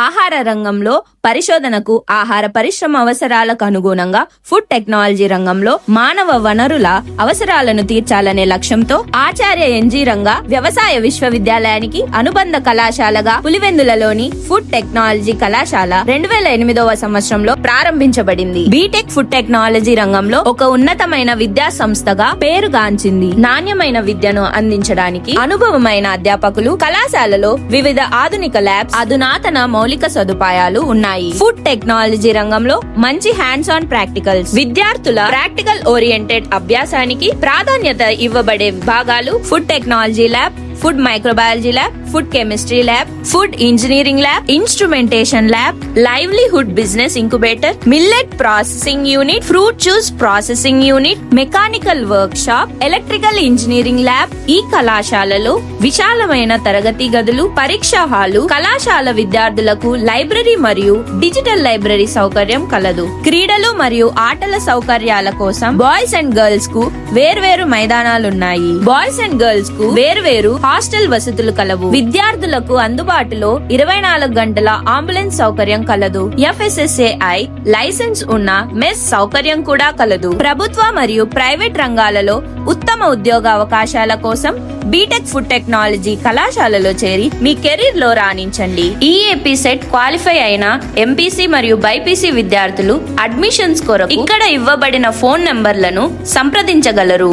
ఆహార రంగంలో పరిశోధనకు ఆహార పరిశ్రమ అవసరాలకు అనుగుణంగా ఫుడ్ టెక్నాలజీ రంగంలో మానవ వనరుల అవసరాలను తీర్చాలనే లక్ష్యంతో ఆచార్య ఎన్జీ రంగా వ్యవసాయ విశ్వవిద్యాలయానికి అనుబంధ కళాశాలగా పులివెందులలోని ఫుడ్ టెక్నాలజీ కళాశాల 2008వ సంవత్సరంలో ప్రారంభించబడింది. బీటెక్ ఫుడ్ టెక్నాలజీ రంగంలో ఒక ఉన్నతమైన విద్యా సంస్థగా పేరుగాంచింది. నాణ్యమైన విద్యను అందించడానికి అనుభవమైన అధ్యాపకులు, కళాశాలలో వివిధ ఆధునిక ల్యాబ్స్, అధునాతన మౌలిక సదుపాయాలు ఉన్నాయి. ఫుడ్ టెక్నాలజీ రంగంలో మంచి హ్యాండ్స్ ఆన్ ప్రాక్టికల్స్, విద్యార్థుల ప్రాక్టికల్ ఓరియంటెడ్ అభ్యాసానికి ప్రాధాన్యత ఇవ్వబడే విభాగాలు food technology lab, food microbiology lab, food chemistry lab, food engineering lab, instrumentation lab, livelihood business incubator, millet processing unit, fruit juice processing unit, mechanical work shop, electrical engineering lab. ఈ కళాశాలలో విశాలమైన తరగతి గదులు, పరీక్షా hall, కళాశాల విద్యార్థులకు library మరియు digital library సౌకర్యం కలదు. క్రీడలు మరియు ఆటల సౌకర్యాల కోసం బాయ్స్ అండ్ గర్ల్స్ కు వేర్వేరు మైదానాలున్నాయి. బాయ్స్ అండ్ గర్ల్స్ కు వేర్వేరు హాస్టల్ వసతులు కలవు. విద్యార్థులకు అందుబాటులో 24 గంటల అంబులెన్స్ సౌకర్యం కలదు. FSSAI లైసెన్స్ ఉన్న మెస్ సౌకర్యం కూడా కలదు. ప్రభుత్వ మరియు ప్రైవేట్ రంగాలలో ఉత్తమ ఉద్యోగ అవకాశాల కోసం బీటెక్ ఫుడ్ టెక్నాలజీ కళాశాలలో చేరి మీ కెరీర్ లో రాణించండి. EAP సెట్ క్వాలిఫై అయిన MPC మరియు BIPC విద్యార్థులు అడ్మిషన్స్ కొరకు ఇక్కడ ఇవ్వబడిన ఫోన్ నంబర్లను సంప్రదించగలరు.